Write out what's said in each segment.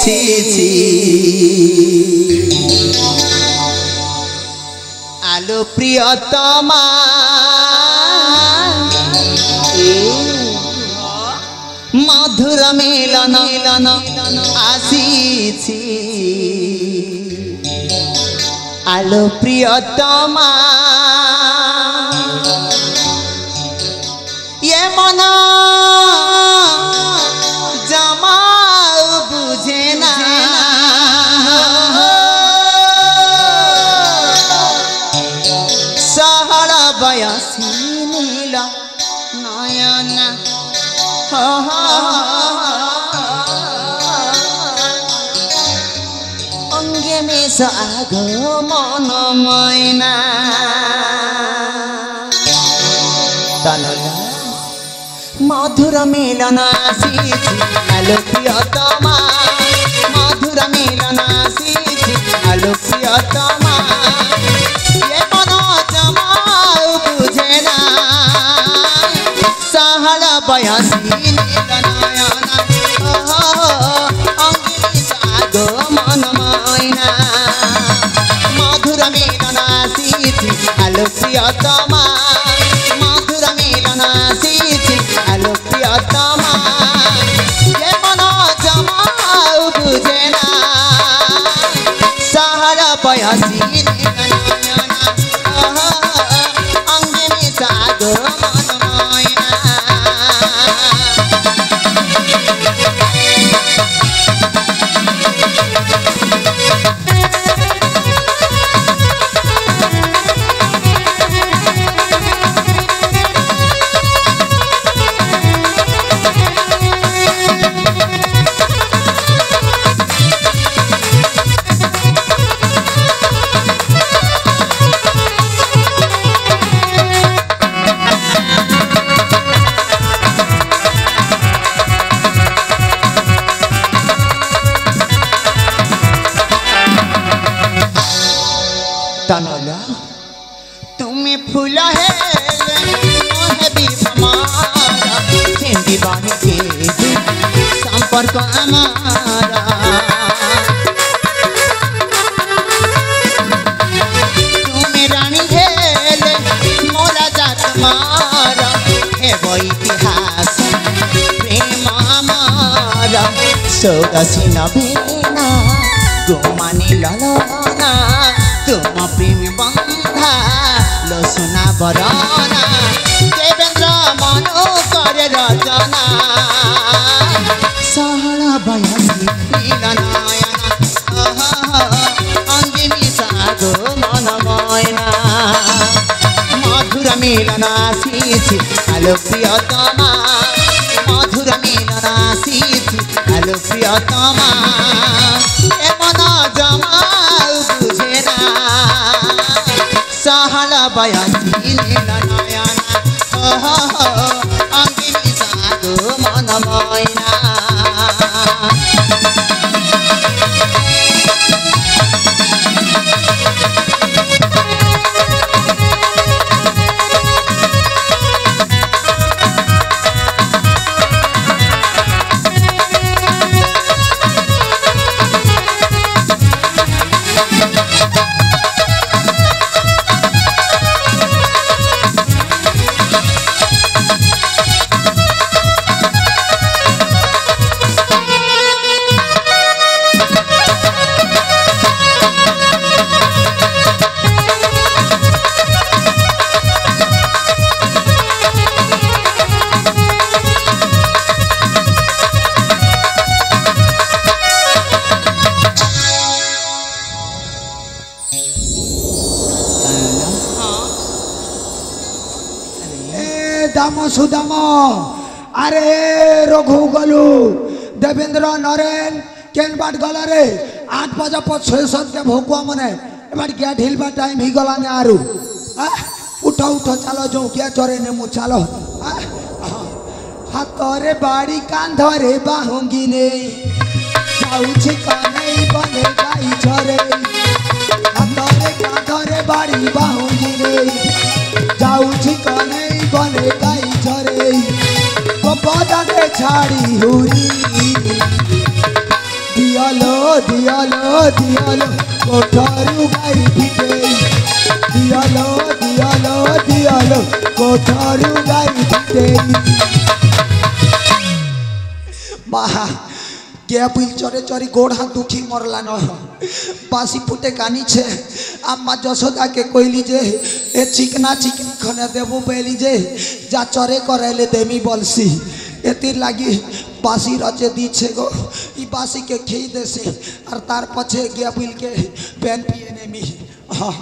ছি ছি আলো প্রিয়তমা মধুর মিলন আসিছি আলো প্রিয়তমা ये मन जमा बुझे ना सहरा बयसी नील नयन अंगे में सागो मन मैना मधुर मिलन आसीछि आलो प्रियतमा मधुर मिलन आसीछि आलो प्रियतमा ये मन जमा बुझे ना सहल बयसी नीलनयन अंगी सागो मन मैना मधुर मिलन आसीछि आलो प्रियतमा मधुर मिलन आसीछि आलो प्रियतमा ये मन जमा बुझे ना सहर बयसी नीलनयन अंगे में सागो मन मैना तनला तुम्हें फूला है मोहे भी हमारा हिंदी बानी के संपर्क हमारा तुम्हें रानी है मोरा जात मारा है वो इतिहास प्रेम हमारा सोगसी नबीना गुमानी ललना तुम प्रेम बंधा लो सुना बरना देवेंद्र मनो करे रचना सहला बयसी नीलनयन अंगी मिसागो मन मैना मधुर मिलन आसीछि आलो प्रियतमा मधुर मिलन आसीछि आलो प्रियतमा ए मन जमा बुझे ना सहल बयसी नीलनयन अंगी मिसागो मन मैना दाम सुदाम अरे रघु गलु देवेंद्र नरेन केन बाट गला रे 8 बजे पर 600 के भोकुआ मने बाट क्या ढील बा टाइम ही गला ने आरु उठो उठो चलो जो क्या चोरे ने मु चलो हाथ रे बाड़ी कांध रे बाहुंगी ने जाऊ छी कनै बने गाई छोरे हाथ रे कांध रे बाड़ी बाहुंगी ने जाऊ छी कनै बने गाई छोरे को पदा के छाड़ी हुरी दियालो दियालो दियालो कोठारू गाई फिटेई दियालो दियालो दियालो कोठारू गाई फिटेई बाहा क्या बिल चरे चरी गोड़ हाथ दुखी मरला न बासी फुटे कानी छे अम्मा जसोदा के कोइली जे ए चिकना चिकनी खने देबो बेली जे जा चरे करैले देमी बलसी एतिर लागी बासी रचे दी छे गो ई बासी के खेई देसे और तार पछे गया बिल के पेन पिए ने मी हां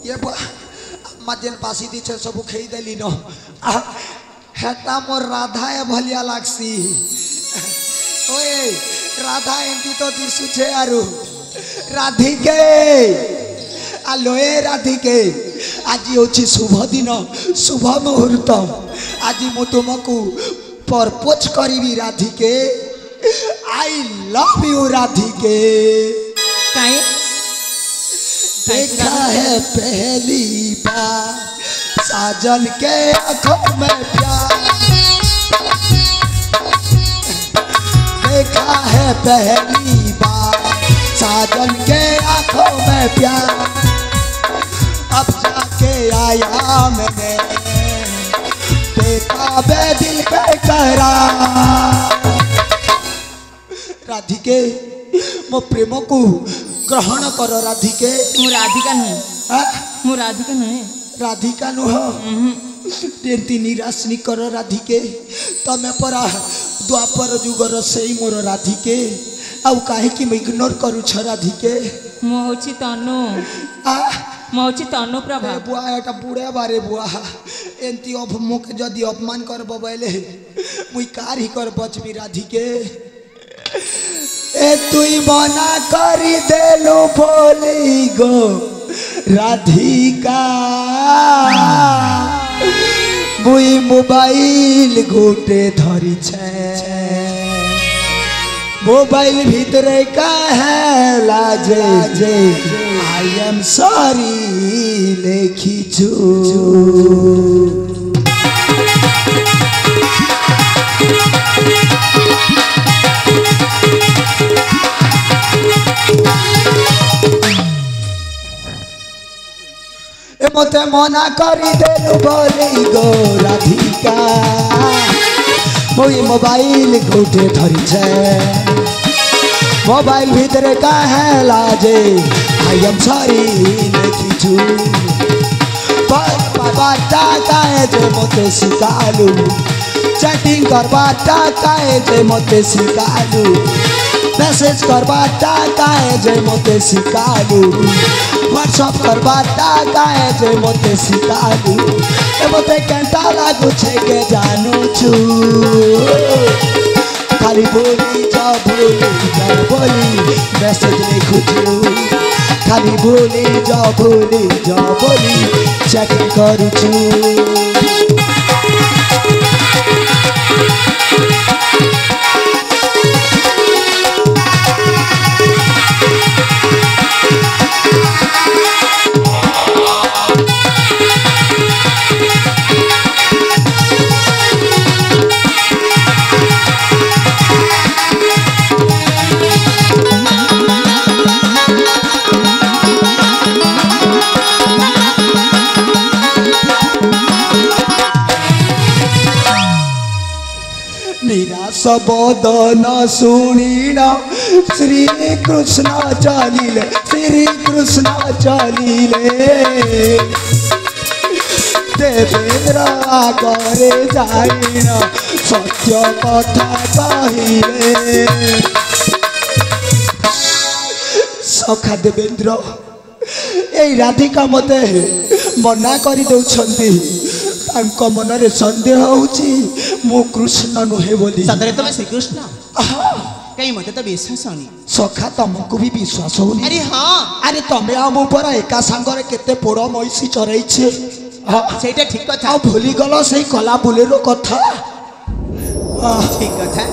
ये मजेन पासी दी छे सब खेई देली न हेटा मोर राधा ए भलिया लागसी ओए राधा एंती तो दिसु छे आरु राधिके आलो ए राधिके आज होछि शुभ दिन शुभ मुहूर्त आज मु तुमको प्रपोज करिवि राधिके आई लव यू राधिके काई देखा है पहली बार साजन के आंखों में प्यार देखा है पहली बार साजन के आंखों में प्यार अब जाके आया मैंने देखा बे दिल पे करार राधिके मो प्रेम को ग्रहण कर राधिके मु राधिका नुहे मु राधिका नुहे राधिका नुह तेंती निराश नि कर राधिके तमे परा द्वापर जुगर सेई मोर राधिके आउ काहे कि मैं इग्नोर करू छ राधिके मु होछि तनु आ मु होछि तनु प्रभा बुआ एटा बुढ़े बारे बुआ एंती अब मुख जदी अपमान करब बैले मुई कार ही कर बचबी राधिके ए तुई मना करी देलु बोली गो राधिका मुई मोबाइल गोटे धरी छे मोबाइल भीतरे का है लाजे जे आई एम सॉरी लेखी मते मना करी देलु बोली गो राधिका मोई मोबाइल गोटे धरी छे मोबाइल भीतर का है लाजे आई एम सॉरी लिखी बाटा काहे जे मते सिकालू चैटिंग करबाटा काहे जे मते सिकालू मैसेज करबाटा काहे जे मते सिकालू व्हाट्सएप करबाटा काहे जे मते सिकालू ए मते केंटा लागू छे के जानू छु खाली बोली जा बोली मैसेज लिखू छु खाली बोली जा बोली चैटिंग करू छु सबदन शुणीना श्री कृष्ण चलिले देवेंद्र आगे जाइना सत्य कथा कहिले सखा देवेंद्र ए राधिका मते मना करी दउछंती तांको मनरे संदेह होची मो कृष्ण नुहे बोली सतरे तमे श्री कृष्ण कहीं मते तो विश्वास होनी सखा तुमको भी विश्वास होनी अरे हां अरे तमे आम ऊपर एका संगरे केते पोड़ मैसी चरई छे सेटा ठीक कथा आ भूली गलो सही कला बुलेरो कथा ठीक कथा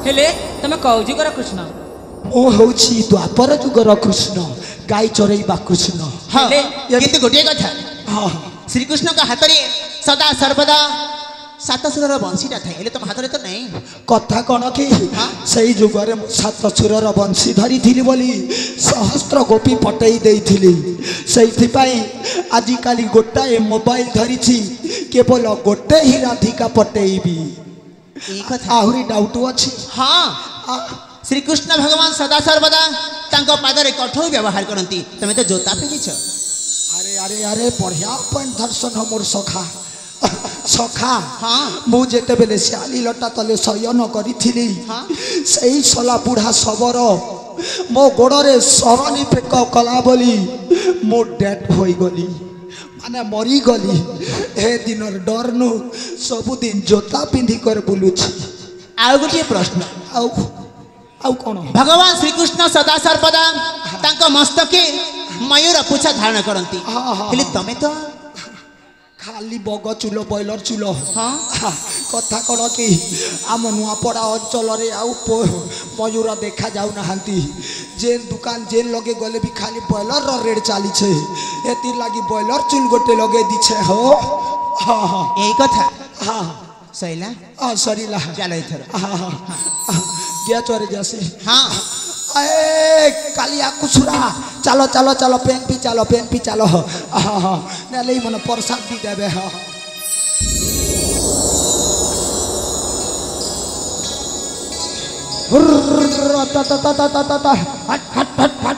हेले तमे कौ जुगर कृष्ण ମୁଁ ହେଉଛି ଦ୍ୱାପର ଯୁଗର କୃଷ୍ଣ ଗାଈ ଚରେଇବା କୃଷ୍ଣ ହଁ ହେଲେ- କିନ୍ତୁ ଗୋଟିଏ କଥା ହଁ ଶ୍ରୀକୃଷ୍ଣଙ୍କ ହାତରେ ସଦା ସର୍ବଦା ସାତ ସୁରର ବଂଶୀଟା ଥାଏ ହେଲେ ତମ ହାତରେ ତ ନାହିଁ କଥା କ'ଣ କି ହଁ? ସେଇ ଯୁଗରେ ମୁଁ ସାତ ସୁରର ବଂଶୀ ଧରିଥିଲି ବୋଲି ସହସ୍ର ଗୋପୀ ପଟେଇ ଦେଇଥିଲି ସେଇଥିପାଇଁ ଆଜିକାଲି ଗୋଟାଏ ମୋବାଇଲ ଧରିଛି କେବଳ ଗୋଟେ ହିଁ ରାଧିକା ପଟେଇବି ଏଇ କଥା ଆହୁରି ଡାଉଟ ଅଛି ହଁ ଆ- ଶ୍ରୀକୃଷ୍ଣ ଭଗବାନ ସଦା ସର୍ବଦା ତାଙ୍କ ପାଦରେ କଠଉ ବ୍ୟବହାର କରନ୍ତି ତମେ ତ ଜୋତା ପିନ୍ଧିଛ ଆରେ ଆରେ ଆରେ ବଢ଼ିଆ ପଏଣ୍ଟ ଦର୍ଶନ ମୋର ସଖା ସଖା ହଁ ମୁଁ ଯେତେବେଳେ ଶିଆଳି ଲଟା ତଲେ ଶୟନ କରିଥିଲି ହଁ। ସେଇ ସଲା ବୁଢ଼ା ଶବର ମୋ ଗୋଡ଼ରେ ସରଣି ଫେକ କଲା ବୋଲି ମୁଁ ଡେଥ୍ ହୋଇଗଲି ମାନେ ମରିଗଲି ଏ ଦିନର ଡରନୁ ସବୁଦିନ ଜୋତା ପିନ୍ଧିକରି ବୁଲୁଛି ଆଉ ଗୋଟିଏ ପ୍ରଶ୍ନ ଆଉ ଆଉ କ'ଣ ଭଗବାନ ଶ୍ରୀକୃଷ୍ଣ ସଦା ସର୍ବଦା ତାଙ୍କ ମସ୍ତକେ ମୟୂର ପୁଚ୍ଛ ଧାରଣ କରନ୍ତି ହଁ, ହଁ, ହେଲେ ହଁ। ତମେ ତ ଖାଲି ବଗ ଚୁଲ ବଇଲର ଚୁଲ ହଁ। କଥା କ'ଣ କି ଆମ ନୂଆପଡ଼ା ଅଞ୍ଚଳରେ ଆଉ ମୟୂର ଦେଖା ଯାଉନାହାନ୍ତି ଯେନ୍ ଦୋକାନ ଯେନ୍ ଲଗେଇ ଗଲେ ବି ଖାଲି ବଏଲରର ରେଟ୍ ଚାଲିଛେ ଏଥିର୍ ଲାଗି ବଏଲର ଚୁଲ ଗୋଟେ ଲଗେଇ ଦିଛେ ହୋ ହଁ ହଁ ଏଇ କଥା ହଁ ସଇଲା ହଁ ସରିଲା ଚାଲ ଏଥର ହଁ ହଁ ଗିয়া ଚରେ ଯାସି ହଁ ए कालिया कुसुरा चलो चलो चलो पेन पी चलो हाँ हाँ नहीं मन प्रसाद भी देवे हाँ हट हट हट हट